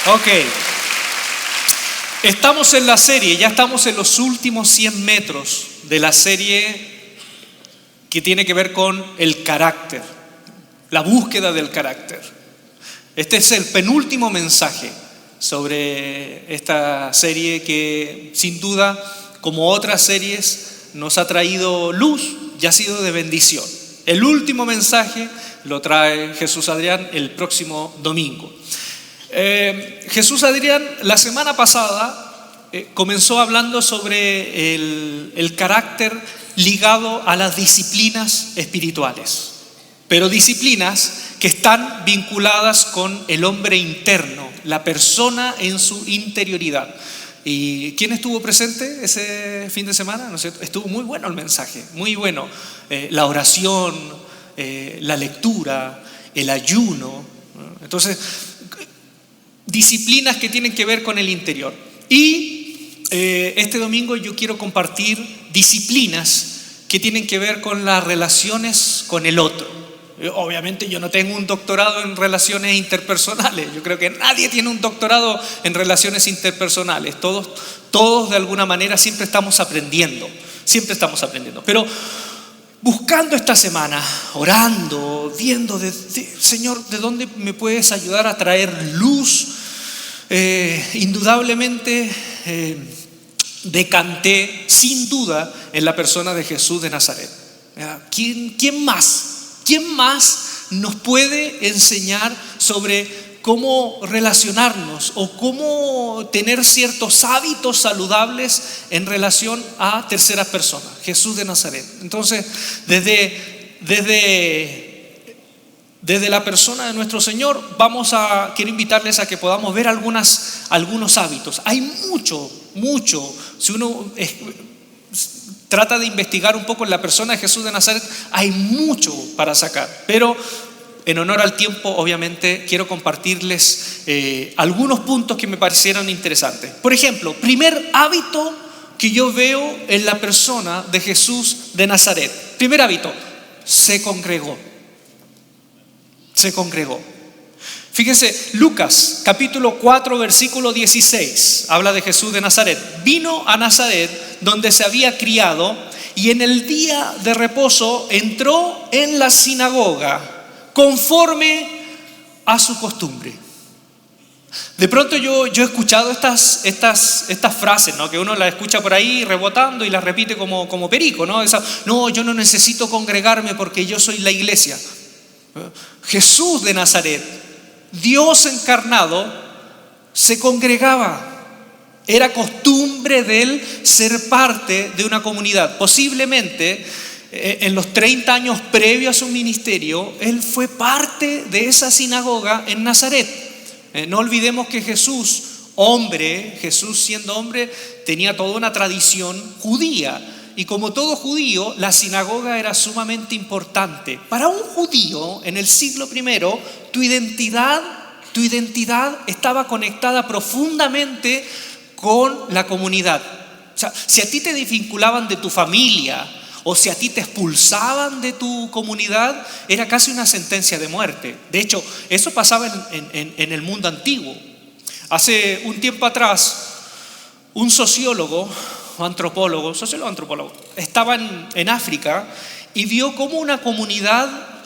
Ok. Estamos en la serie, ya estamos en los últimos 100 metros de la serie que tiene que ver con el carácter, la búsqueda del carácter. Este es el penúltimo mensaje sobre esta serie que sin duda, como otras series, nos ha traído luz y ha sido de bendición. El último mensaje lo trae Jesús Adrián el próximo domingo. Jesús Adrián la semana pasada comenzó hablando sobre el carácter ligado a las disciplinas espirituales, pero disciplinas que están vinculadas con el hombre interno, la persona en su interioridad. ¿Y quién estuvo presente ese fin de semana? ¿No es cierto? Estuvo muy bueno el mensaje, muy bueno. La oración, la lectura, el ayuno. Entonces, disciplinas que tienen que ver con el interior. Y este domingo yo quiero compartir disciplinas que tienen que ver con las relaciones con el otro. Obviamente yo no tengo un doctorado en relaciones interpersonales. Yo creo que nadie tiene un doctorado en relaciones interpersonales. Todos de alguna manera siempre estamos aprendiendo. Pero buscando esta semana, orando, viendo, Señor, ¿de dónde me puedes ayudar a traer luz? Indudablemente decanté sin duda en la persona de Jesús de Nazaret. ¿Quién más nos puede enseñar sobre cómo relacionarnos o cómo tener ciertos hábitos saludables en relación a terceras personas? Jesús de Nazaret. Entonces, desde la persona de nuestro Señor, quiero invitarles a que podamos ver algunos hábitos. Hay mucho. Si uno trata de investigar un poco en la persona de Jesús de Nazaret, hay mucho para sacar. Pero en honor al tiempo, obviamente, quiero compartirles algunos puntos que me parecieron interesantes. Por ejemplo, primer hábito que yo veo en la persona de Jesús de Nazaret. Primer hábito, se congregó. Fíjense, Lucas capítulo 4 versículo 16 habla de Jesús de Nazaret. Vino a Nazaret donde se había criado y en el día de reposo entró en la sinagoga conforme a su costumbre. De pronto yo he escuchado estas frases, ¿no? Que uno las escucha por ahí rebotando y las repite como perico, ¿no? No, yo no necesito congregarme porque yo soy la iglesia. Jesús de Nazaret, Dios encarnado, se congregaba. Era costumbre de él ser parte de una comunidad. Posiblemente en los 30 años previos a su ministerio, él fue parte de esa sinagoga en Nazaret. No olvidemos que Jesús siendo hombre, tenía toda una tradición judía. Y como todo judío, la sinagoga era sumamente importante. Para un judío en el siglo I, tu identidad estaba conectada profundamente con la comunidad. O sea, si a ti te desvinculaban de tu familia o si a ti te expulsaban de tu comunidad, era casi una sentencia de muerte. De hecho, eso pasaba en el mundo antiguo. Hace un tiempo atrás, un sociólogo, antropólogo, estaba en África y vio como una comunidad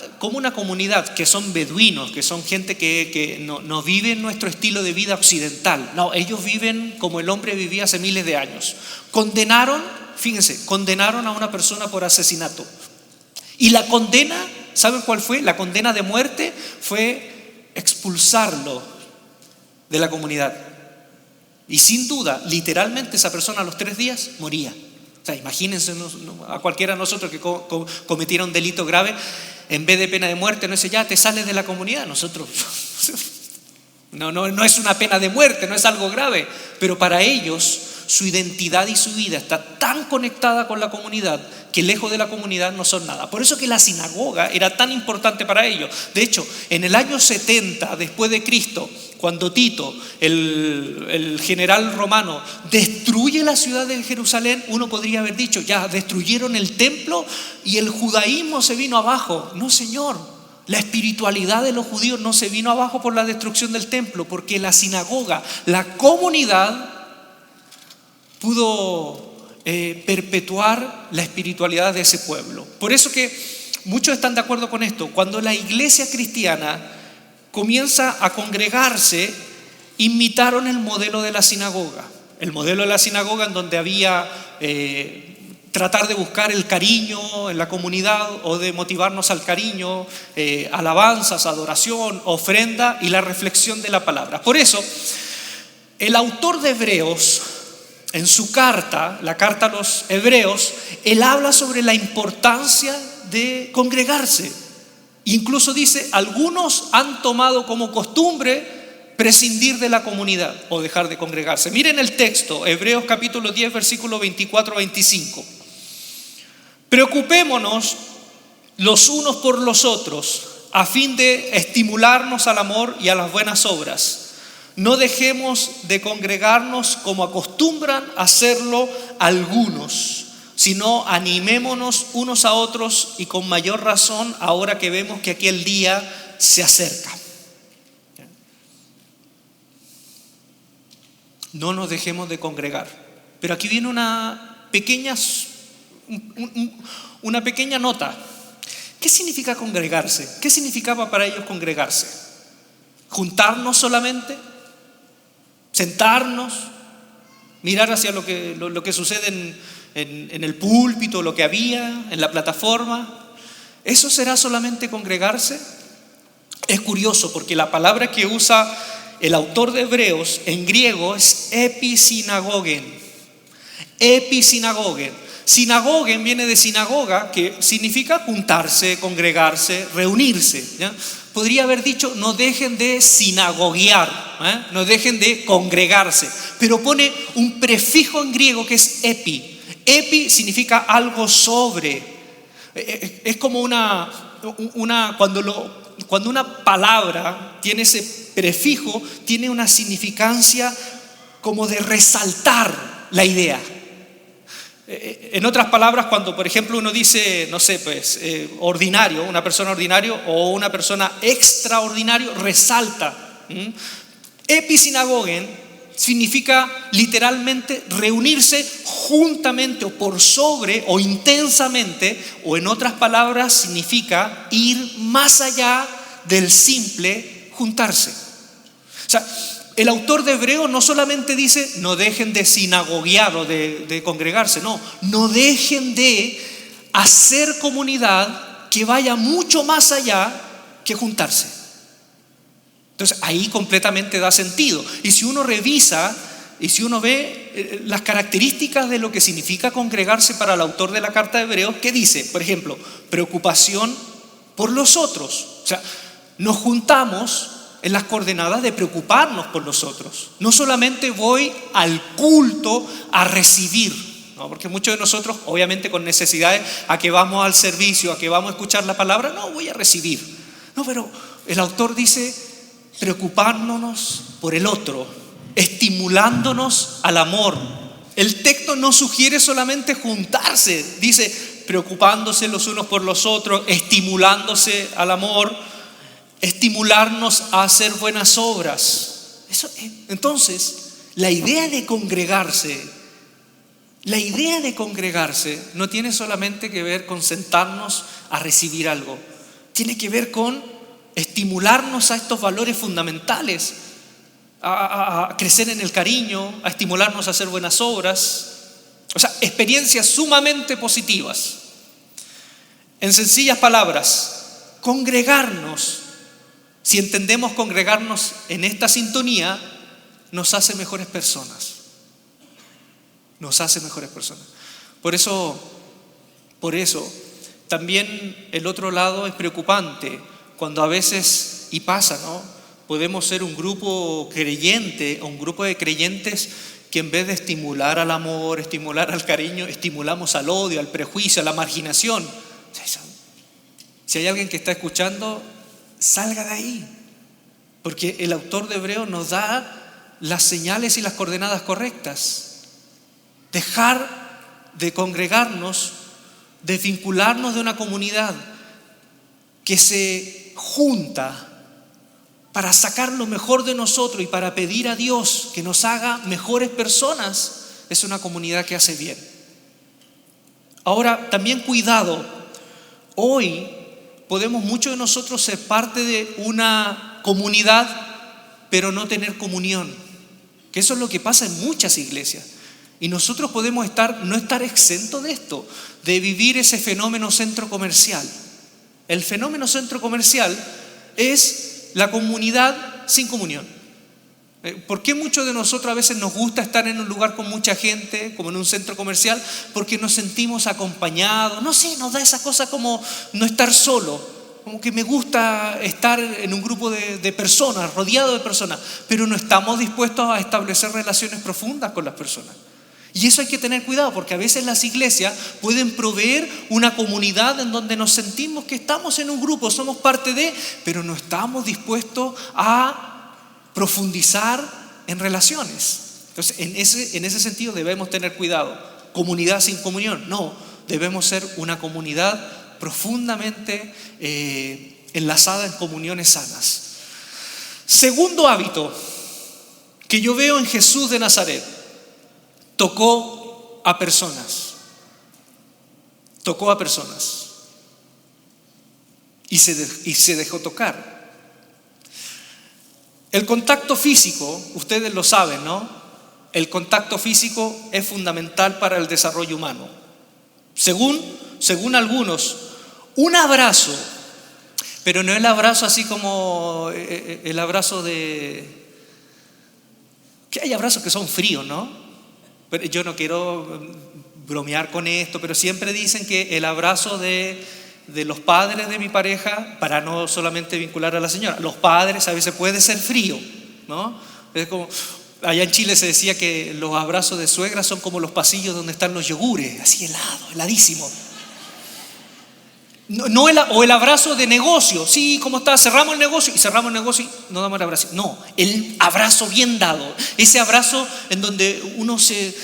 que son beduinos, que son gente que no vive nuestro estilo de vida occidental. No, ellos viven como el hombre vivía hace miles de años. Condenaron a una persona por asesinato. Y la condena, ¿saben cuál fue? La condena de muerte fue expulsarlo de la comunidad. Y sin duda, literalmente esa persona a los 3 días moría. O sea, imagínense a cualquiera de nosotros que cometiera un delito grave, en vez de pena de muerte, no dice ya te sales de la comunidad. Nosotros, no es una pena de muerte, no es algo grave, pero para ellos su identidad y su vida está tan conectada con la comunidad que lejos de la comunidad no son nada. Por eso que la sinagoga era tan importante para ellos. De hecho, en el año 70 después de Cristo, cuando Tito, el general romano, destruye la ciudad de Jerusalén, uno podría haber dicho, ya destruyeron el templo y el judaísmo se vino abajo. No, Señor, La espiritualidad de los judíos no se vino abajo por la destrucción del templo, porque la sinagoga, la comunidad, pudo perpetuar la espiritualidad de ese pueblo. Por eso que muchos están de acuerdo con esto. Cuando la iglesia cristiana comienza a congregarse, imitaron el modelo de la sinagoga. El modelo de la sinagoga en donde había tratar de buscar el cariño en la comunidad o de motivarnos al cariño, alabanzas, adoración, ofrenda y la reflexión de la palabra. Por eso, el autor de Hebreos, en su carta, la carta a los Hebreos, él habla sobre la importancia de congregarse. Incluso dice, algunos han tomado como costumbre prescindir de la comunidad o dejar de congregarse. Miren el texto, Hebreos capítulo 10, versículo 24-25. Preocupémonos los unos por los otros, a fin de estimularnos al amor y a las buenas obras. No dejemos de congregarnos como acostumbran hacerlo algunos, sino animémonos unos a otros, y con mayor razón ahora que vemos que aquel día se acerca. No nos dejemos de congregar. Pero aquí viene una pequeña nota. ¿Qué significa congregarse? ¿Qué significaba para ellos congregarse? ¿Juntarnos solamente? ¿Sentarnos? ¿Mirar hacia lo que sucede en el púlpito, lo que había en la plataforma? ¿Eso será solamente congregarse? Es curioso porque la palabra que usa el autor de Hebreos en griego es episinagogen. Episinagogen. Sinagogen viene de sinagoga, que significa juntarse, congregarse, reunirse, ¿ya? Podría haber dicho, no dejen de sinagoguear, no dejen de congregarse, pero pone un prefijo en griego que es epi. Epi significa algo sobre. Es como cuando una palabra tiene ese prefijo, tiene una significancia como de resaltar la idea. En otras palabras, cuando por ejemplo uno dice, no sé, ordinario, una persona ordinario o una persona extraordinario, resalta. Episinagogen significa literalmente reunirse juntamente o por sobre o intensamente, o en otras palabras significa ir más allá del simple juntarse. O sea, el autor de Hebreos no solamente dice no dejen de sinagoguear o de congregarse, no dejen de hacer comunidad que vaya mucho más allá que juntarse. Entonces ahí completamente da sentido. Y si uno revisa y si uno ve las características de lo que significa congregarse para el autor de la carta de Hebreos, ¿qué dice? Por ejemplo, preocupación por los otros. O sea, nos juntamos en las coordenadas de preocuparnos por los otros. No solamente voy al culto a recibir, ¿no? Porque muchos de nosotros, obviamente con necesidades, a que vamos al servicio, a que vamos a escuchar la palabra, no voy a recibir. No, pero el autor dice preocupándonos por el otro, estimulándonos al amor. El texto no sugiere solamente juntarse, dice preocupándose los unos por los otros, estimulándose al amor, estimularnos a hacer buenas obras. Entonces, la idea de congregarse no tiene solamente que ver con sentarnos a recibir algo. Tiene que ver con estimularnos a estos valores fundamentales, a crecer en el cariño, a estimularnos a hacer buenas obras. O sea, experiencias sumamente positivas. En sencillas palabras, congregarnos, si entendemos congregarnos en esta sintonía, nos hace mejores personas. Nos hace mejores personas. Por eso, también el otro lado es preocupante, cuando a veces, y pasa, ¿no? Podemos ser un grupo creyente o un grupo de creyentes que en vez de estimular al amor, estimular al cariño, estimulamos al odio, al prejuicio, a la marginación. Si hay alguien que está escuchando, salga de ahí, porque el autor de Hebreos nos da las señales y las coordenadas correctas. Dejar de congregarnos, desvincularnos de una comunidad que se junta para sacar lo mejor de nosotros y para pedir a Dios que nos haga mejores personas, es una comunidad que hace bien. Ahora, también cuidado, hoy podemos muchos de nosotros ser parte de una comunidad, pero no tener comunión, que eso es lo que pasa en muchas iglesias. Y nosotros podemos no estar exentos de esto, de vivir ese fenómeno centro comercial. El fenómeno centro comercial es la comunidad sin comunión. ¿Por qué muchos de nosotros a veces nos gusta estar en un lugar con mucha gente, como en un centro comercial? Porque nos sentimos acompañados. No sé, nos da esa cosa como no estar solo. Como que me gusta estar en un grupo de personas, rodeado de personas, pero no estamos dispuestos a establecer relaciones profundas con las personas. Y eso hay que tener cuidado, porque a veces las iglesias pueden proveer una comunidad en donde nos sentimos que estamos en un grupo, somos parte de, pero no estamos dispuestos a profundizar en relaciones. Entonces, en ese sentido debemos tener cuidado. Comunidad sin comunión, no, debemos ser una comunidad profundamente enlazada en comuniones sanas. Segundo hábito que yo veo en Jesús de Nazaret: tocó a personas. Tocó a personas. Y se dejó tocar. El contacto físico, ustedes lo saben, ¿no? El contacto físico es fundamental para el desarrollo humano. Según algunos, un abrazo, pero no el abrazo así como el abrazo de... Que hay abrazos que son fríos, ¿no? Pero yo no quiero bromear con esto, pero siempre dicen que el abrazo de los padres de mi pareja, para no solamente vincular a la señora, los padres a veces puede ser frío, ¿no? Es como, allá en Chile se decía que los abrazos de suegra son como los pasillos donde están los yogures, así heladísimo. O el abrazo de negocio, sí, ¿cómo está? Cerramos el negocio y no damos el abrazo. No, el abrazo bien dado, ese abrazo en donde uno se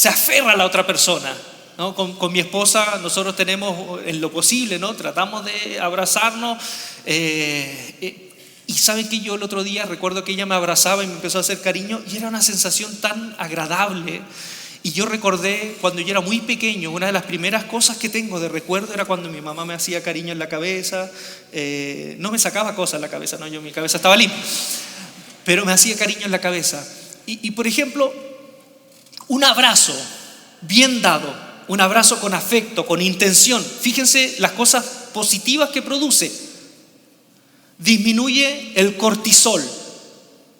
aferra a la otra persona, ¿no? Con mi esposa nosotros tenemos en lo posible, ¿no? Tratamos de abrazarnos. Y saben que yo el otro día recuerdo que ella me abrazaba y me empezó a hacer cariño y era una sensación tan agradable. Y yo recordé cuando yo era muy pequeño, una de las primeras cosas que tengo de recuerdo era cuando mi mamá me hacía cariño en la cabeza. No me sacaba cosas en la cabeza, no, mi cabeza estaba limpia, pero me hacía cariño en la cabeza. Y por ejemplo, un abrazo bien dado, un abrazo con afecto, con intención, fíjense las cosas positivas que produce. Disminuye el cortisol,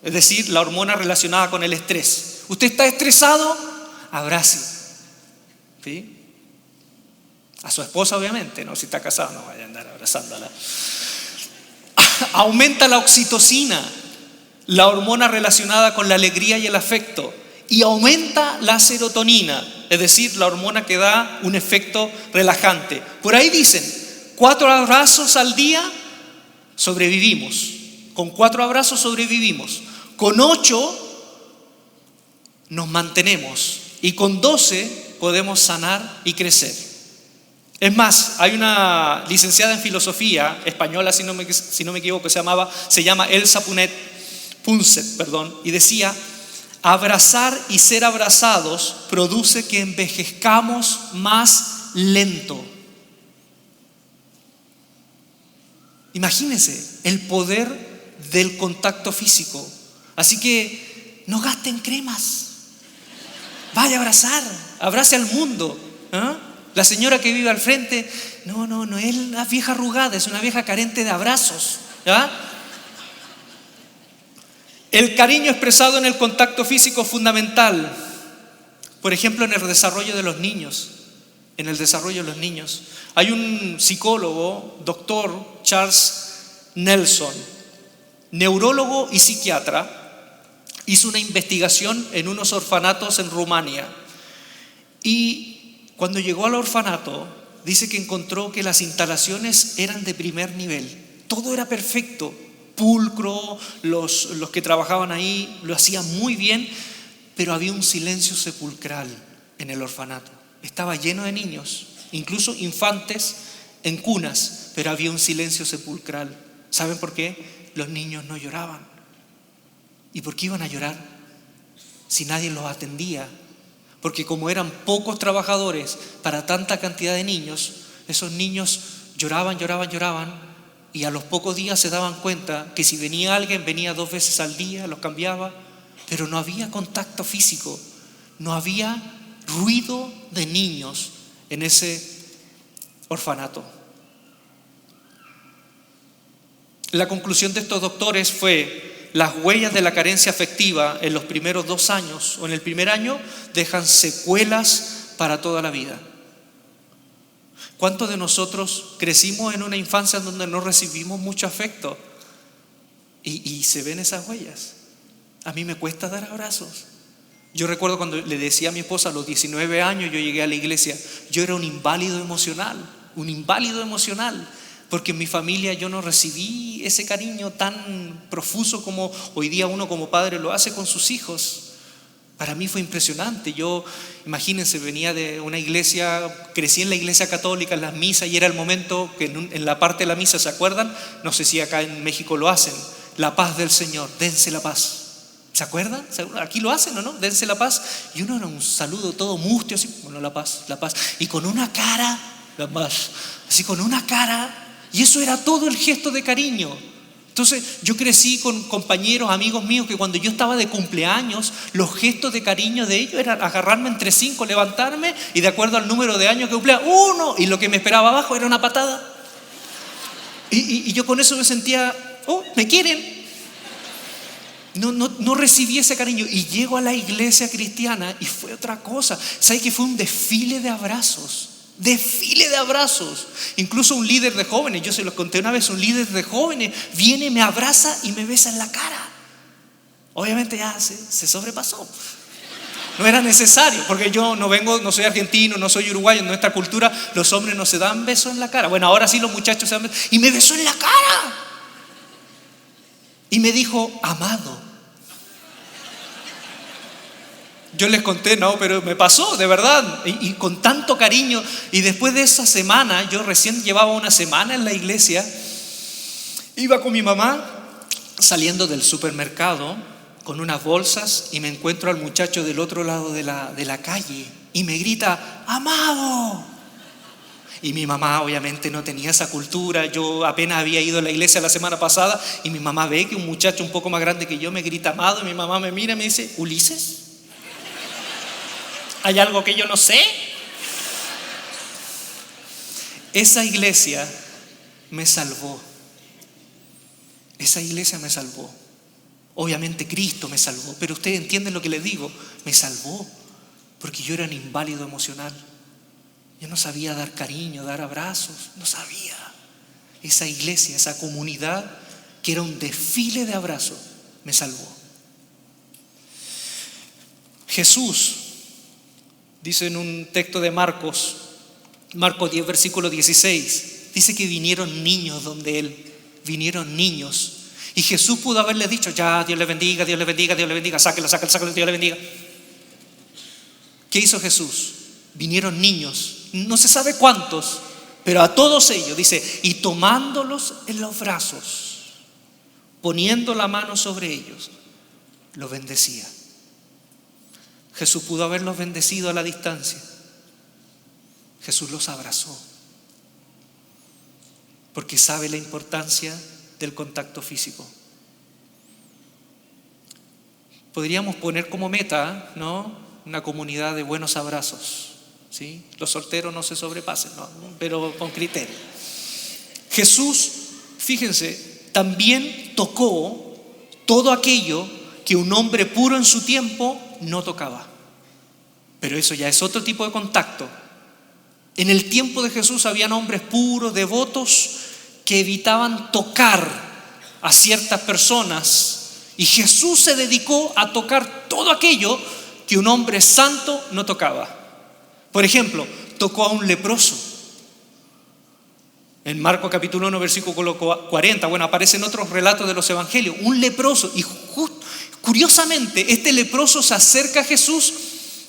es decir, la hormona relacionada con el estrés. Usted está estresado, abrace, ¿sí? A su esposa, obviamente, ¿no? Si está casado, no vaya a andar abrazándola. Aumenta la oxitocina, la hormona relacionada con la alegría y el afecto, y aumenta la serotonina, es decir, la hormona que da un efecto relajante. Por ahí dicen, 4 abrazos al día sobrevivimos. Con 4 abrazos sobrevivimos. Con 8 nos mantenemos. Y con 12 podemos sanar y crecer. Es más, hay una licenciada en filosofía española, si no me equivoco, se llama Elsa Punset, y decía: abrazar y ser abrazados produce que envejezcamos más lento. Imagínense el poder del contacto físico. Así que no gasten cremas. Vaya a abrazar, abrace al mundo. ¿Ah? La señora que vive al frente, no es una vieja arrugada, es una vieja carente de abrazos. ¿Ah? El cariño expresado en el contacto físico es fundamental. Por ejemplo, en el desarrollo de los niños. Hay un psicólogo, doctor Charles Nelson, neurólogo y psiquiatra. Hizo una investigación en unos orfanatos en Rumania y cuando llegó al orfanato dice que encontró que las instalaciones eran de primer nivel, todo era perfecto, pulcro, los que trabajaban ahí lo hacían muy bien, pero había un silencio sepulcral en el orfanato. Estaba lleno de niños, incluso infantes en cunas, pero había un silencio sepulcral. ¿Saben por qué? Los niños no lloraban. ¿Y por qué iban a llorar si nadie los atendía? Porque como eran pocos trabajadores para tanta cantidad de niños, esos niños lloraban, y a los pocos días se daban cuenta que si venía alguien, venía 2 veces al día, los cambiaba, pero no había contacto físico, no había ruido de niños en ese orfanato. La conclusión de estos doctores fue: las huellas de la carencia afectiva en los primeros 2 años o en el primer año dejan secuelas para toda la vida. ¿Cuántos de nosotros crecimos en una infancia donde no recibimos mucho afecto? Y se ven esas huellas. A mí me cuesta dar abrazos. Yo recuerdo cuando le decía a mi esposa, a los 19 años yo llegué a la iglesia, yo era un inválido emocional, porque en mi familia yo no recibí ese cariño tan profuso como hoy día uno como padre lo hace con sus hijos. Para mí fue impresionante. Yo, imagínense, venía de una iglesia, crecí en la iglesia católica, en las misas, y era el momento que en la parte de la misa, ¿se acuerdan? No sé si acá en México lo hacen. La paz del Señor, dense la paz. ¿Se acuerdan? Aquí lo hacen, ¿o no? Dense la paz. Y uno era un saludo todo mustio, así, bueno, la paz. Y con una cara, la paz. Así con una cara. Y eso era todo el gesto de cariño. Entonces yo crecí con compañeros, amigos míos, que cuando yo estaba de cumpleaños, los gestos de cariño de ellos eran agarrarme entre 5, levantarme, y de acuerdo al número de años que cumplía, 1, y lo que me esperaba abajo era una patada. Y yo con eso me sentía, me quieren. No recibí ese cariño. Y llego a la iglesia cristiana y fue otra cosa. ¿Sabes que fue un desfile de abrazos? Incluso un líder de jóvenes, yo se los conté una vez, un líder de jóvenes viene, me abraza y me besa en la cara. Obviamente ya se sobrepasó. No era necesario, porque yo no soy argentino, no soy uruguayo. En nuestra cultura los hombres no se dan besos en la cara. Bueno, ahora sí los muchachos se dan besos. Y me besó en la cara y me dijo: amado. Yo les conté, pero me pasó, de verdad, y con tanto cariño. Y después de esa semana, yo recién llevaba una semana en la iglesia, iba con mi mamá saliendo del supermercado con unas bolsas, y me encuentro al muchacho del otro lado de la calle y me grita: amado. Y mi mamá obviamente no tenía esa cultura. Yo apenas había ido a la iglesia la semana pasada, y mi mamá ve que un muchacho un poco más grande que yo me grita amado, y mi mamá me mira y me dice: Ulises, ¿hay algo que yo no sé? Esa iglesia me salvó. Obviamente Cristo me salvó, pero ustedes entienden lo que les digo. Me salvó porque yo era un inválido emocional. Yo no sabía dar cariño, dar abrazos, no sabía. Esa iglesia, esa comunidad que era un desfile de abrazos, me salvó. Jesús dice en un texto de Marcos 10, versículo 16, dice que vinieron niños donde Él, y Jesús pudo haberle dicho: ya, Dios le bendiga, sáquelo, Dios le bendiga. ¿Qué hizo Jesús? Vinieron niños, no se sabe cuántos, pero a todos ellos, dice, y tomándolos en los brazos, poniendo la mano sobre ellos, los bendecía. Jesús pudo haberlos bendecido a la distancia. Jesús los abrazó, porque sabe la importancia del contacto físico. Podríamos poner como meta, ¿no?, una comunidad de buenos abrazos, ¿sí? Los solteros no se sobrepasen, ¿no?, pero con criterio. Jesús, fíjense, también tocó todo aquello que un hombre puro en su tiempo no tocaba. Pero eso ya es otro tipo de contacto. En el tiempo de Jesús habían hombres puros, devotos, que evitaban tocar a ciertas personas, y Jesús se dedicó a tocar todo aquello que un hombre santo no tocaba. Por ejemplo, tocó a un leproso. En Marcos capítulo 1, versículo 40, aparece en otros relatos de los evangelios, un leproso, y curiosamente este leproso se acerca a Jesús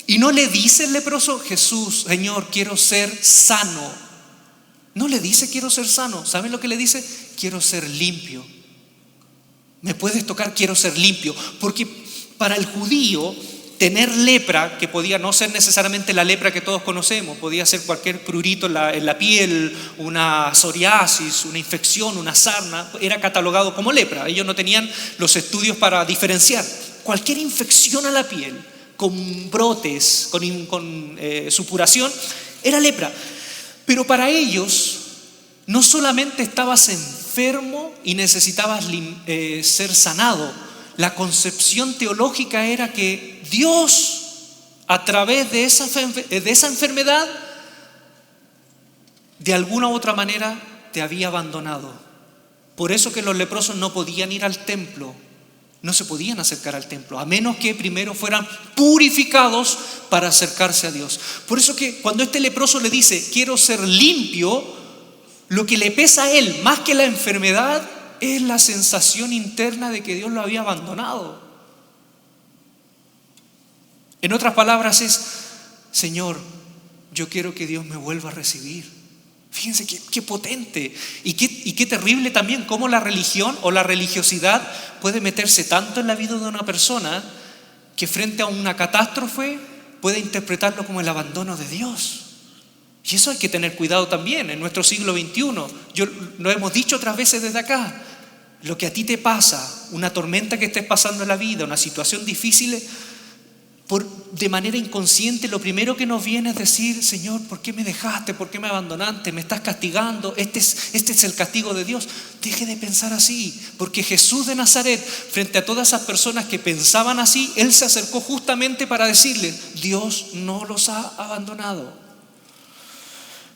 y no le dice el leproso: Jesús, Señor, quiero ser sano. No le dice quiero ser sano. ¿Saben lo que le dice? Quiero ser limpio. Me puedes tocar, quiero ser limpio. Porque para el judío tener lepra, que podía no ser necesariamente la lepra que todos conocemos, podía ser cualquier prurito en la piel, una psoriasis, una infección, una sarna, era catalogado como lepra. Ellos no tenían los estudios para diferenciar. Cualquier infección a la piel, con brotes, con supuración, era lepra. Pero para ellos, no solamente estabas enfermo y necesitabas ser sanado. La concepción teológica era que Dios, a través de esa enfermedad, de alguna u otra manera te había abandonado. Por eso que los leprosos no podían ir al templo, no se podían acercar al templo, a menos que primero fueran purificados para acercarse a Dios. Por eso que cuando este leproso le dice, quiero ser limpio, lo que le pesa a él, más que la enfermedad, es la sensación interna de que Dios lo había abandonado. En otras palabras es, Señor, yo quiero que Dios me vuelva a recibir. Fíjense qué potente y qué terrible también cómo la religión o la religiosidad puede meterse tanto en la vida de una persona que frente a una catástrofe puede interpretarlo como el abandono de Dios. Y eso hay que tener cuidado también en nuestro siglo XXI. Lo hemos dicho otras veces desde acá. Lo que a ti te pasa, una tormenta que estés pasando en la vida, una situación difícil, de manera inconsciente lo primero que nos viene es decir, Señor, ¿por qué me dejaste? ¿Por qué me abandonaste? ¿Me estás castigando? Este es el castigo de Dios. Deje de pensar así, porque Jesús de Nazaret, frente a todas esas personas que pensaban así, Él se acercó justamente para decirles, Dios no los ha abandonado.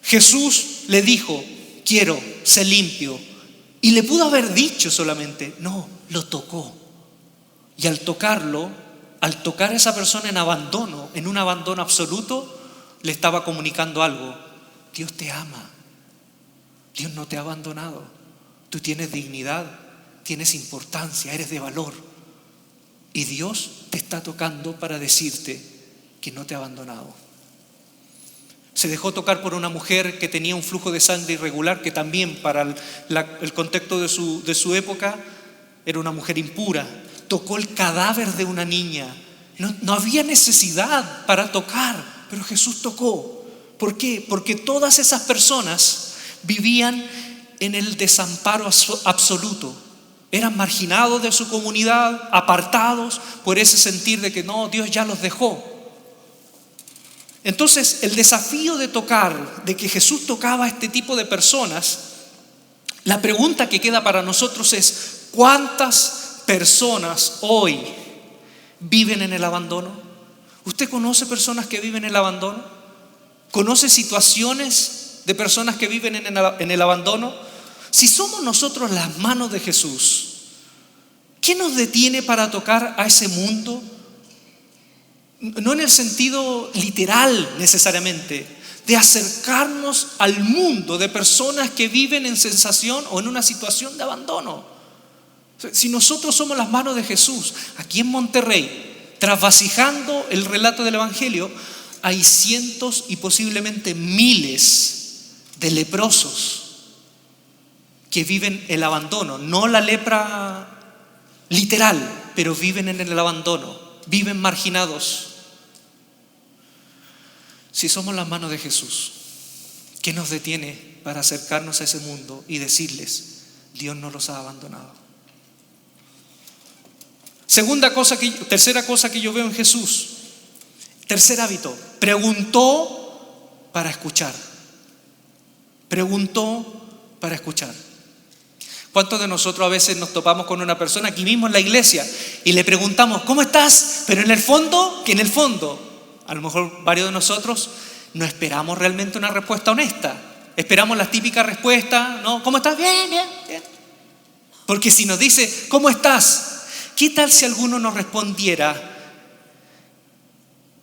Jesús le dijo, quiero ser limpio. Y le pudo haber dicho solamente, no, lo tocó. Y al tocar a esa persona en abandono, en un abandono absoluto, le estaba comunicando algo. Dios te ama. Dios no te ha abandonado. Tú tienes dignidad, tienes importancia, eres de valor. Y Dios te está tocando para decirte que no te ha abandonado. Se dejó tocar por una mujer que tenía un flujo de sangre irregular, que también para el contexto de su época era una mujer impura. Tocó el cadáver de una niña. No había necesidad para tocar, pero Jesús tocó. ¿Por qué? Porque todas esas personas vivían en el desamparo absoluto. Eran marginados de su comunidad, apartados por ese sentir de que no, Dios ya los dejó. Entonces, el desafío de tocar, de que Jesús tocaba a este tipo de personas, la pregunta que queda para nosotros es, ¿cuántas personas hoy viven en el abandono? ¿Usted conoce personas que viven en el abandono? ¿Conoce situaciones de personas que viven en el abandono? Si somos nosotros las manos de Jesús, ¿qué nos detiene para tocar a ese mundo? No en el sentido literal necesariamente, de acercarnos al mundo de personas que viven en sensación o en una situación de abandono. Si nosotros somos las manos de Jesús, aquí en Monterrey, trasvasijando el relato del Evangelio, hay cientos y posiblemente miles de leprosos que viven el abandono, no la lepra literal, pero viven en el abandono, viven marginados. Si somos las manos de Jesús, ¿qué nos detiene para acercarnos a ese mundo y decirles, Dios no los ha abandonado? Tercera cosa que yo veo en Jesús, tercer hábito, preguntó para escuchar. Preguntó para escuchar. ¿Cuántos de nosotros a veces nos topamos con una persona aquí mismo en la iglesia y le preguntamos, ¿cómo estás? Pero en el fondo, a lo mejor varios de nosotros no esperamos realmente una respuesta honesta. Esperamos la típica respuesta, ¿no? ¿Cómo estás? Bien, bien, bien. Porque si nos dice, ¿cómo estás? ¿Qué tal si alguno nos respondiera,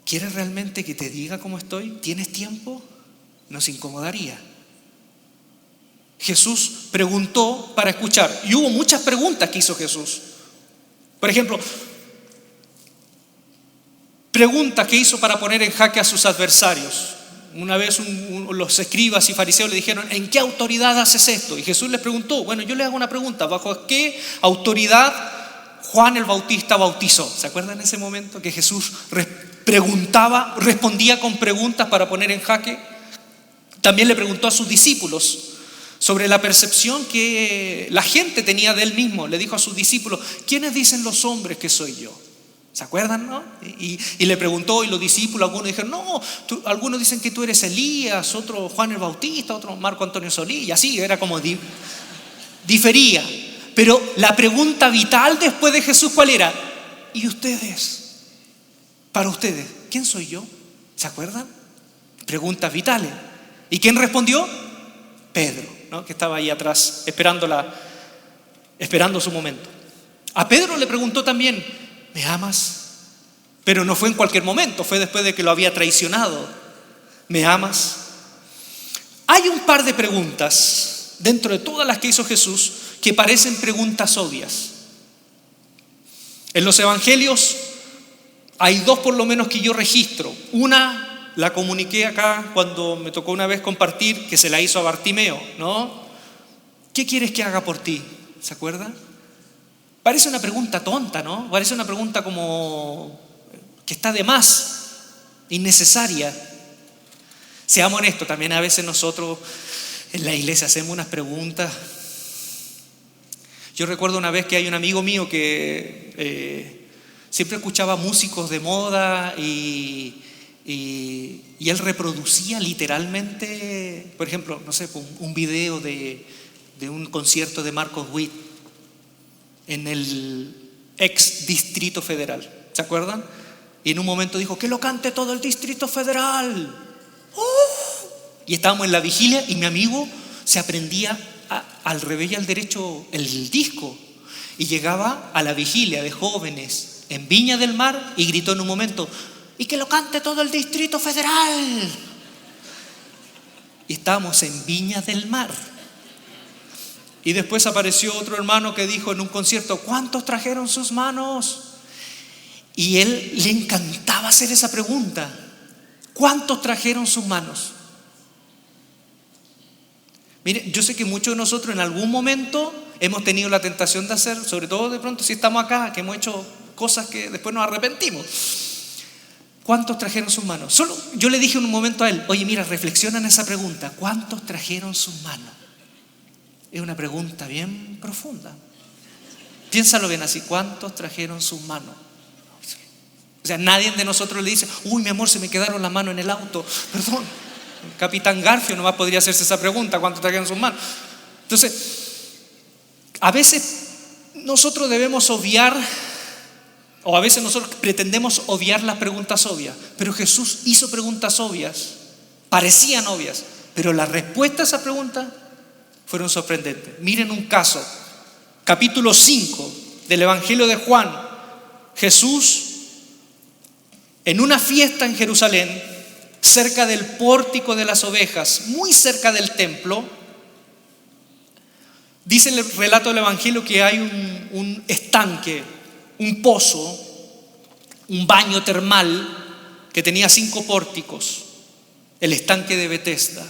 ¿quieres realmente que te diga cómo estoy? ¿Tienes tiempo? Nos incomodaría. Jesús preguntó para escuchar. Y hubo muchas preguntas que hizo Jesús. Por ejemplo, preguntas que hizo para poner en jaque a sus adversarios. Una vez los escribas y fariseos le dijeron: ¿en qué autoridad haces esto? Y Jesús les preguntó: bueno, yo le hago una pregunta, ¿bajo qué autoridad Juan el Bautista bautizó? ¿Se acuerdan en ese momento que Jesús respondía con preguntas para poner en jaque? También le preguntó a sus discípulos sobre la percepción que la gente tenía de él mismo. Le dijo a sus discípulos: ¿quiénes dicen los hombres que soy yo? ¿Se acuerdan, no? Y le preguntó, y los discípulos, algunos dijeron: no, algunos dicen que tú eres Elías, otro Juan el Bautista, otro Marco Antonio Solís, y así era como difería. Pero la pregunta vital después de Jesús, ¿cuál era? ¿Y ustedes? Para ustedes, ¿quién soy yo? ¿Se acuerdan? Preguntas vitales. ¿Y quién respondió? Pedro, ¿no? Que estaba ahí atrás esperando su momento. A Pedro le preguntó también: ¿me amas? Pero no fue en cualquier momento, fue después de que lo había traicionado. ¿Me amas? Hay un par de preguntas dentro de todas las que hizo Jesús que parecen preguntas obvias. En los evangelios hay dos por lo menos que yo registro. Una la comuniqué acá cuando me tocó una vez compartir, que se la hizo a Bartimeo, ¿no? ¿Qué quieres que haga por ti? ¿Se acuerdan? Parece una pregunta tonta, ¿no? Parece una pregunta como que está de más, innecesaria. Seamos honestos, también a veces nosotros en la iglesia hacemos unas preguntas. Yo recuerdo una vez que hay un amigo mío que siempre escuchaba músicos de moda y él reproducía literalmente, por ejemplo, no sé, un video de un concierto de Marcos Witt en el ex Distrito Federal. ¿Se acuerdan? Y en un momento dijo: que lo cante todo el Distrito Federal. Y estábamos en la vigilia y mi amigo se aprendía al revés y al derecho el disco. Y llegaba a la vigilia de jóvenes en Viña del Mar y gritó en un momento: y que lo cante todo el Distrito Federal. Y estábamos en Viña del Mar. Y después apareció otro hermano que dijo en un concierto: ¿cuántos trajeron sus manos? Y él le encantaba hacer esa pregunta: ¿cuántos trajeron sus manos? Mire, yo sé que muchos de nosotros en algún momento hemos tenido la tentación de hacer, sobre todo de pronto si estamos acá, que hemos hecho cosas que después nos arrepentimos. ¿Cuántos trajeron sus manos? Solo yo le dije en un momento a él: oye, mira, reflexiona en esa pregunta. ¿Cuántos trajeron sus manos? Es una pregunta bien profunda. Piénsalo bien así: ¿cuántos trajeron sus manos? O sea, nadie de nosotros le dice: uy, mi amor, se me quedaron las manos en el auto. Perdón, el Capitán Garfio nomás podría hacerse esa pregunta: ¿cuántos trajeron sus manos? Entonces, a veces nosotros debemos obviar, o a veces nosotros pretendemos obviar las preguntas obvias. Pero Jesús hizo preguntas obvias, parecían obvias, pero la respuesta a esa pregunta fueron sorprendentes. Miren un caso, capítulo 5 del Evangelio de Juan. Jesús, en una fiesta en Jerusalén, cerca del pórtico de las ovejas, muy cerca del templo, dice el relato del Evangelio que hay un estanque, un pozo, un baño termal que tenía 5 pórticos, el estanque de Betesda.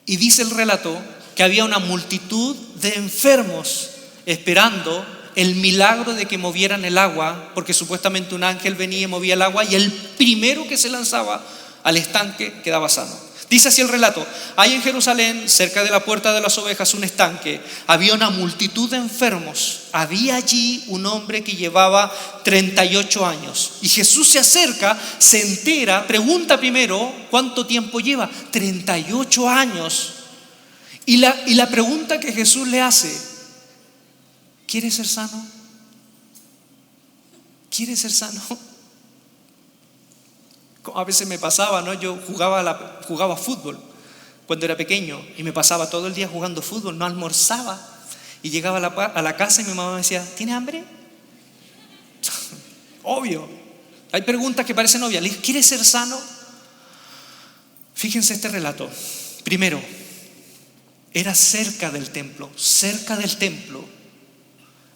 Y dice el relato que había una multitud de enfermos esperando el milagro de que movieran el agua, porque supuestamente un ángel venía y movía el agua, y el primero que se lanzaba al estanque quedaba sano. Dice así el relato: hay en Jerusalén, cerca de la puerta de las ovejas, un estanque. Había una multitud de enfermos. Había allí un hombre que llevaba 38 años. Y Jesús se acerca, se entera, pregunta primero: ¿cuánto tiempo lleva? 38 años. Y la pregunta que Jesús le hace: ¿quieres ser sano? ¿Quieres ser sano? A veces me pasaba, ¿no? Yo jugaba fútbol cuando era pequeño y me pasaba todo el día jugando fútbol, no almorzaba. Y llegaba a la casa y mi mamá me decía: ¿tiene hambre? Obvio. Hay preguntas que parecen obvias. Le dije: ¿quieres ser sano? Fíjense este relato. Primero, era cerca del templo. Cerca del templo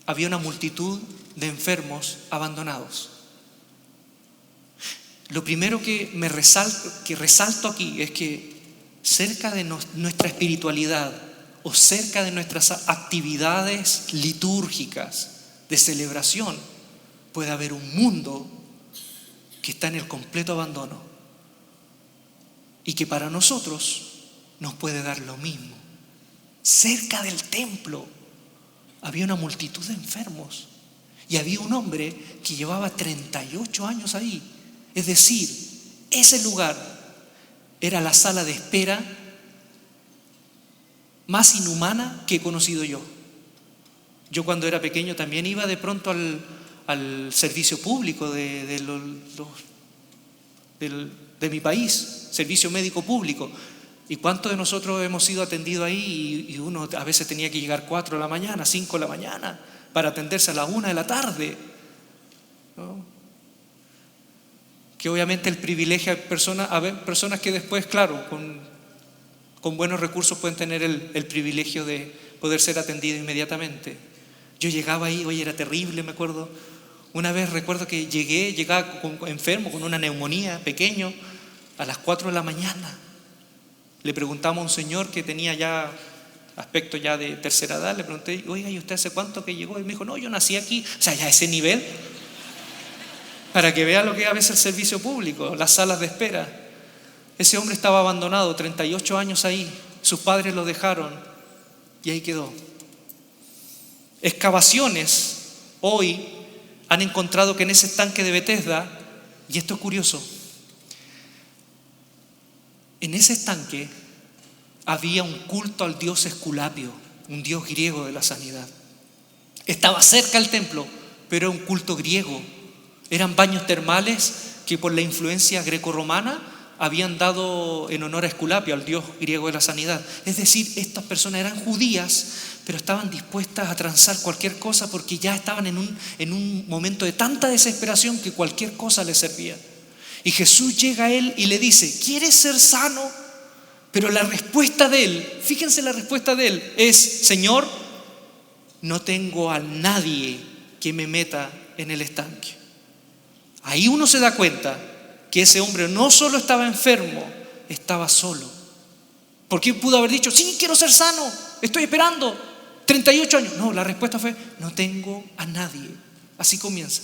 había una multitud de enfermos abandonados. lo primero que resalto aquí es que cerca de nuestra espiritualidad o cerca de nuestras actividades litúrgicas de celebración puede haber un mundo que está en el completo abandono y que para nosotros nos puede dar lo mismo. Cerca del templo había una multitud de enfermos y había un hombre que llevaba 38 años ahí. Es decir, ese lugar era la sala de espera más inhumana que he conocido yo. Yo cuando era pequeño también iba de pronto al servicio público de mi país, servicio médico público. ¿Y cuántos de nosotros hemos sido atendidos ahí? Y uno a veces tenía que llegar 4 de la mañana, 5 de la mañana, para atenderse a las 1 de la tarde, ¿no? Que obviamente el privilegio a ver, personas que después, claro, con buenos recursos pueden tener el privilegio de poder ser atendidos inmediatamente. Yo llegaba ahí, oye, era terrible, me acuerdo. Una vez recuerdo que llegaba enfermo con una neumonía, pequeño, a las 4 de la mañana. Le preguntamos a un señor que tenía ya aspecto ya de tercera edad, le pregunté, oiga, ¿y usted hace cuánto que llegó? Y me dijo, no, yo nací aquí. O sea, ya a ese nivel, para que vea lo que es a veces el servicio público, las salas de espera. Ese hombre estaba abandonado, 38 años ahí, sus padres lo dejaron y ahí quedó. Excavaciones hoy han encontrado que en ese estanque de Betesda, y esto es curioso, en ese estanque había un culto al dios Esculapio, un dios griego de la sanidad. Estaba cerca del templo, pero era un culto griego. Eran baños termales que por la influencia grecorromana habían dado en honor a Esculapio, al dios griego de la sanidad. Es decir, estas personas eran judías, pero estaban dispuestas a transar cualquier cosa porque ya estaban en un momento de tanta desesperación que cualquier cosa les servía. Y Jesús llega a él y le dice, ¿quieres ser sano? Pero la respuesta de él, fíjense la respuesta de él, es, Señor, no tengo a nadie que me meta en el estanque. Ahí uno se da cuenta que ese hombre no solo estaba enfermo, estaba solo. Porque pudo haber dicho, sí, quiero ser sano, estoy esperando 38 años. No, la respuesta fue, no tengo a nadie. Así comienza.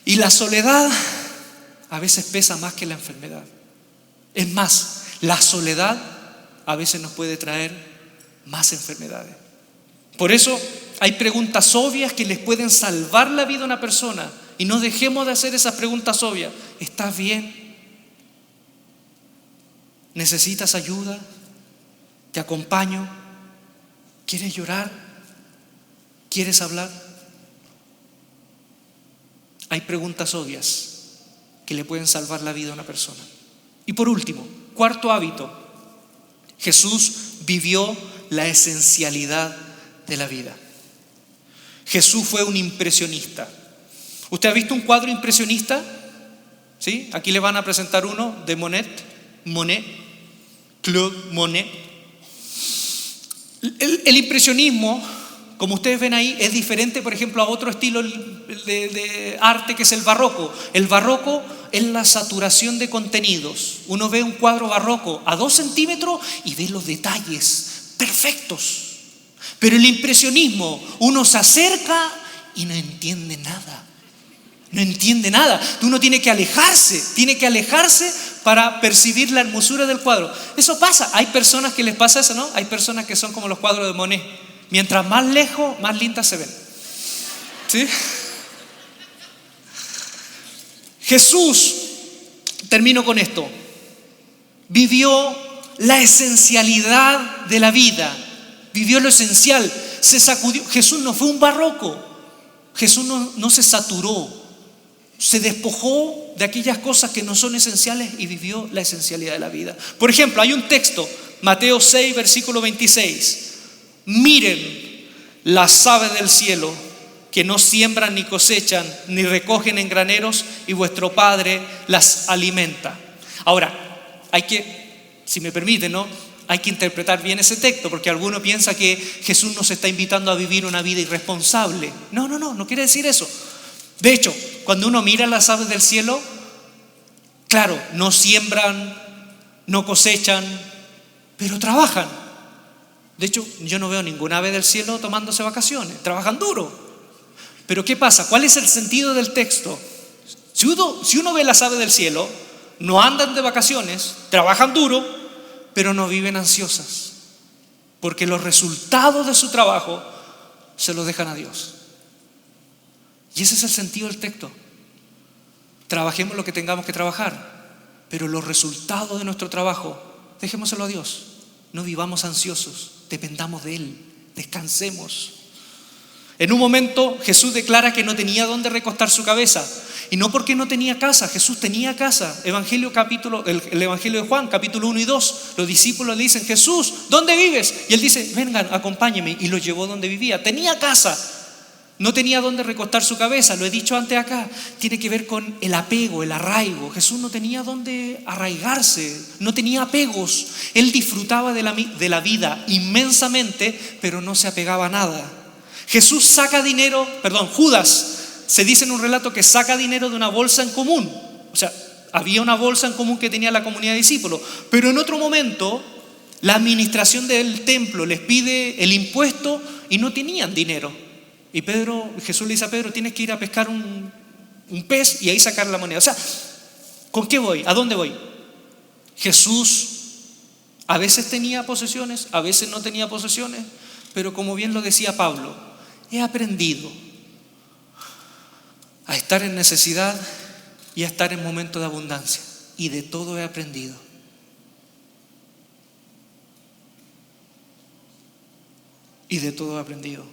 Y la soledad a veces pesa más que la enfermedad. Es más, la soledad a veces nos puede traer más enfermedades. Por eso hay preguntas obvias que les pueden salvar la vida a una persona. Y no dejemos de hacer esas preguntas obvias. ¿Estás bien? ¿Necesitas ayuda? ¿Te acompaño? ¿Quieres llorar? ¿Quieres hablar? Hay preguntas obvias que le pueden salvar la vida a una persona. Y por último, cuarto hábito. Jesús vivió la esencialidad de la vida. Jesús fue un impresionista. ¿Usted ha visto un cuadro impresionista? ¿Sí? Aquí le van a presentar uno de Monet, Claude Monet. El impresionismo, como ustedes ven ahí, es diferente, por ejemplo, a otro estilo de arte que es el barroco. El barroco es la saturación de contenidos. Uno ve un cuadro barroco a 2 centímetros y ve los detalles perfectos. Pero el impresionismo, uno se acerca y no entiende nada. No entiende nada. Uno tiene que alejarse para percibir la hermosura del cuadro. Eso pasa. Hay personas que les pasa eso, ¿no? Hay personas que son como los cuadros de Monet. Mientras más lejos, más lindas se ven. ¿Sí? Jesús, termino con esto, vivió la esencialidad de la vida. Vivió lo esencial. Se sacudió. Jesús no fue un barroco. Jesús no se saturó. Se despojó de aquellas cosas que no son esenciales y vivió la esencialidad de la vida. Por ejemplo, hay un texto, Mateo 6, versículo 26. Miren las aves del cielo, que no siembran ni cosechan, ni recogen en graneros, y vuestro Padre las alimenta. Ahora, si me permite, ¿no? Hay que interpretar bien ese texto, porque alguno piensa que Jesús nos está invitando a vivir una vida irresponsable. No quiere decir eso. De hecho, cuando uno mira las aves del cielo, claro, no siembran, no cosechan, pero trabajan. De hecho, yo no veo ninguna ave del cielo tomándose vacaciones, trabajan duro. Pero ¿qué pasa? ¿Cuál es el sentido del texto? Si uno ve las aves del cielo, no andan de vacaciones, trabajan duro, pero no viven ansiosas, porque los resultados de su trabajo se los dejan a Dios. Y ese es el sentido del texto. Trabajemos lo que tengamos que trabajar, pero los resultados de nuestro trabajo, dejémoselo a Dios. No vivamos ansiosos, dependamos de Él, descansemos. En un momento Jesús declara que no tenía dónde recostar su cabeza, y no porque no tenía casa. Jesús tenía casa. El Evangelio de Juan, capítulo 1 y 2, los discípulos le dicen: Jesús, ¿dónde vives? Y Él dice: vengan, acompáñenme, y los llevó donde vivía. Tenía casa, no tenía dónde recostar su cabeza. Lo he dicho antes acá, tiene que ver con el apego, el arraigo. Jesús no tenía dónde arraigarse, no tenía apegos. Él disfrutaba de la vida inmensamente, pero no se apegaba a nada. Jesús Judas se dice en un relato que saca dinero de una bolsa en común. O sea, había una bolsa en común que tenía la comunidad de discípulos, pero en otro momento la administración del templo les pide el impuesto y no tenían dinero. Y Jesús le dice a Pedro: tienes que ir a pescar un pez y ahí sacar la moneda. O sea, ¿con qué voy? ¿A dónde voy? Jesús a veces tenía posesiones, a veces no tenía posesiones, pero como bien lo decía Pablo, he aprendido a estar en necesidad y a estar en momentos de abundancia, y de todo he aprendido. Y de todo he aprendido.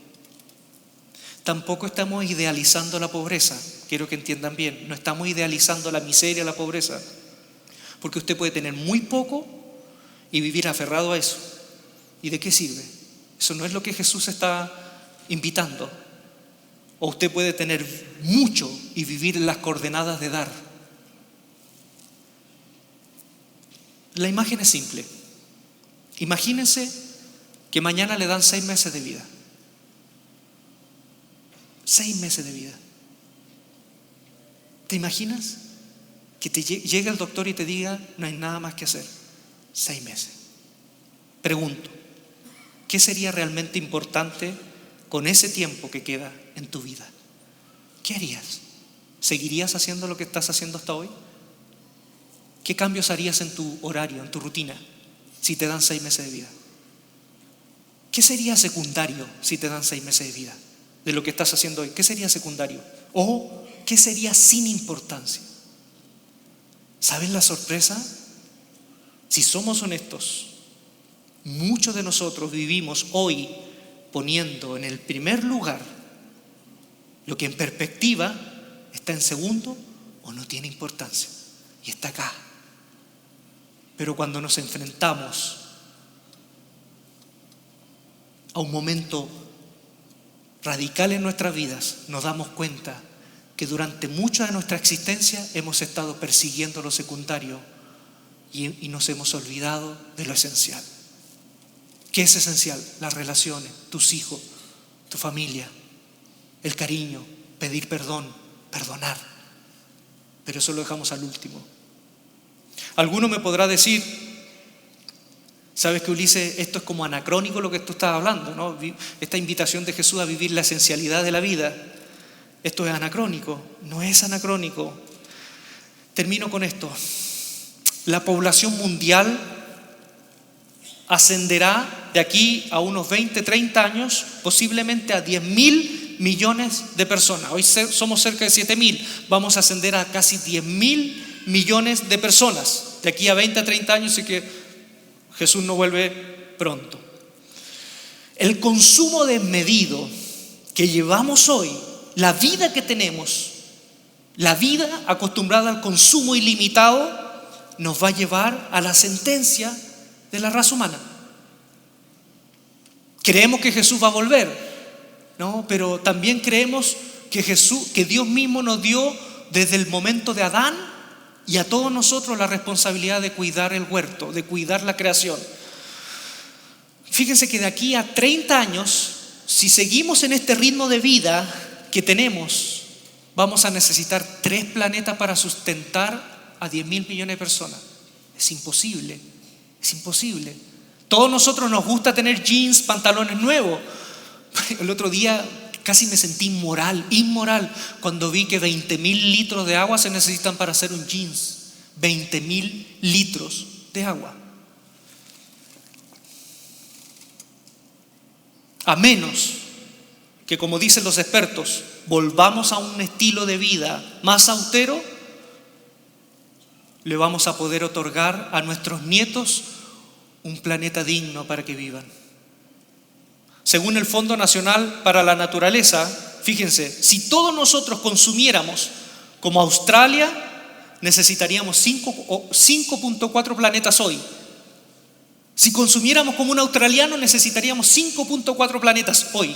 Tampoco estamos idealizando la pobreza, quiero que entiendan bien, no estamos idealizando la miseria, la pobreza, porque usted puede tener muy poco y vivir aferrado a eso. ¿Y de qué sirve? Eso no es lo que Jesús está invitando. O usted puede tener mucho y vivir en las coordenadas de dar. La imagen es simple. Imagínense que mañana le dan 6 meses de vida. 6 meses de vida. ¿Te imaginas? Que llegue el doctor y te diga: no hay nada más que hacer. 6 meses. Pregunto, ¿qué sería realmente importante con ese tiempo que queda en tu vida? ¿Qué harías? ¿Seguirías haciendo lo que estás haciendo hasta hoy? ¿Qué cambios harías en tu horario, en tu rutina, si te dan 6 meses de vida? ¿Qué sería secundario si te dan 6 meses de vida de lo que estás haciendo hoy? ¿Qué sería secundario? ¿O qué sería sin importancia? ¿Sabes la sorpresa? Si somos honestos, muchos de nosotros vivimos hoy poniendo en el primer lugar lo que en perspectiva está en segundo o no tiene importancia y está acá. Pero cuando nos enfrentamos a un momento radical en nuestras vidas, nos damos cuenta que durante mucha de nuestra existencia hemos estado persiguiendo lo secundario y nos hemos olvidado de lo esencial. ¿Qué es esencial? Las relaciones, tus hijos, tu familia, el cariño, pedir perdón, perdonar. Pero eso lo dejamos al último. Alguno me podrá decir: ¿sabes qué, Ulises? Esto es como anacrónico lo que tú estás hablando, ¿no? Esta invitación de Jesús a vivir la esencialidad de la vida. Esto es anacrónico. No es anacrónico. Termino con esto. La población mundial ascenderá de aquí a unos 20, 30 años posiblemente a 10.000 millones de personas. Hoy somos cerca de 7.000. Vamos a ascender a casi 10.000 millones de personas de aquí a 20 a 30 años, y que Jesús no vuelve pronto. El consumo desmedido que llevamos hoy, la vida que tenemos, la vida acostumbrada al consumo ilimitado, nos va a llevar a la sentencia de la raza humana. Creemos que Jesús va a volver, ¿no? Pero también creemos que Dios mismo nos dio desde el momento de Adán y a todos nosotros la responsabilidad de cuidar el huerto, de cuidar la creación. Fíjense que de aquí a 30 años, si seguimos en este ritmo de vida que tenemos, Vamos a necesitar 3 planetas para sustentar a 10.000 millones de personas. Es imposible, es imposible. Todos nosotros nos gusta tener jeans, pantalones nuevos. El otro día casi me sentí inmoral cuando vi que 20.000 litros de agua se necesitan para hacer un jeans. 20.000 litros de agua. A menos que, como dicen los expertos, volvamos a un estilo de vida más austero, le vamos a poder otorgar a nuestros nietos un planeta digno para que vivan. Según el Fondo Nacional para la Naturaleza, fíjense, si todos nosotros consumiéramos como Australia, necesitaríamos 5.4 planetas hoy. Si consumiéramos como un australiano, necesitaríamos 5.4 planetas hoy.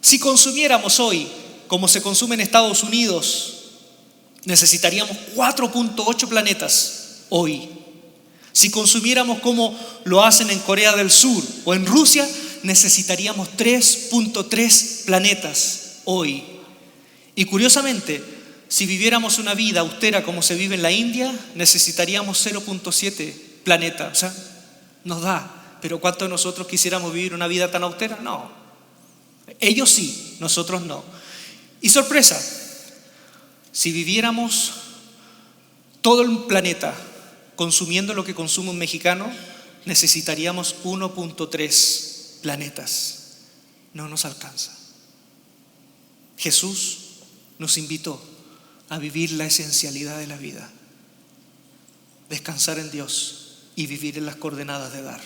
Si consumiéramos hoy como se consume en Estados Unidos, necesitaríamos 4.8 planetas hoy. Si consumiéramos como lo hacen en Corea del Sur o en Rusia, necesitaríamos 3.3 planetas hoy. Y curiosamente, si viviéramos una vida austera como se vive en la India, necesitaríamos 0.7 planetas. O sea, nos da. Pero ¿cuántos de nosotros quisiéramos vivir una vida tan austera? No. Ellos sí, nosotros no. Y sorpresa, si viviéramos todo el planeta consumiendo lo que consume un mexicano, necesitaríamos 1.3 planetas. No nos alcanza. Jesús nos invitó a vivir la esencialidad de la vida, descansar en Dios y vivir en las coordenadas de dar.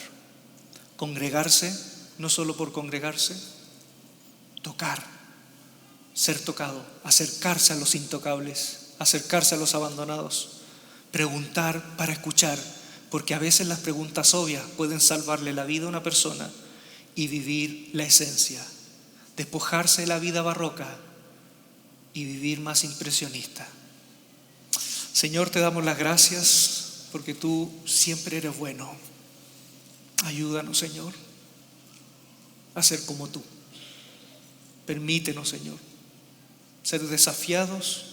Congregarse, no solo por congregarse, tocar, ser tocado, acercarse a los intocables, acercarse a los abandonados, preguntar para escuchar, porque a veces las preguntas obvias pueden salvarle la vida a una persona, y vivir la esencia, despojarse de la vida barroca y vivir más impresionista. Señor, te damos las gracias porque tú siempre eres bueno. Ayúdanos, Señor, a ser como tú. Permítenos, Señor, ser desafiados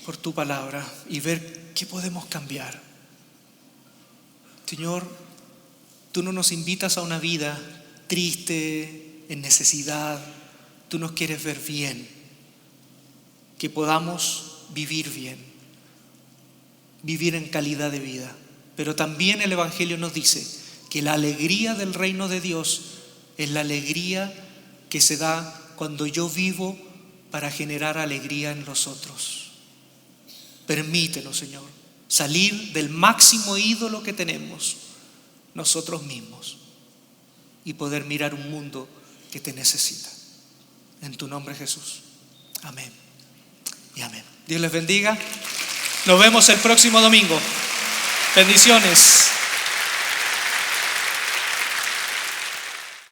por tu palabra y ver qué podemos cambiar. Señor, tú no nos invitas a una vida triste, en necesidad. Tú nos quieres ver bien, que podamos vivir bien, vivir en calidad de vida. Pero también el Evangelio nos dice que la alegría del reino de Dios es la alegría que se da cuando yo vivo para generar alegría en los otros. Permítenos, Señor, salir del máximo ídolo que tenemos, nosotros mismos, y poder mirar un mundo que te necesita. En tu nombre, Jesús. Amén y amén. Dios les bendiga. Nos vemos el próximo domingo. Bendiciones.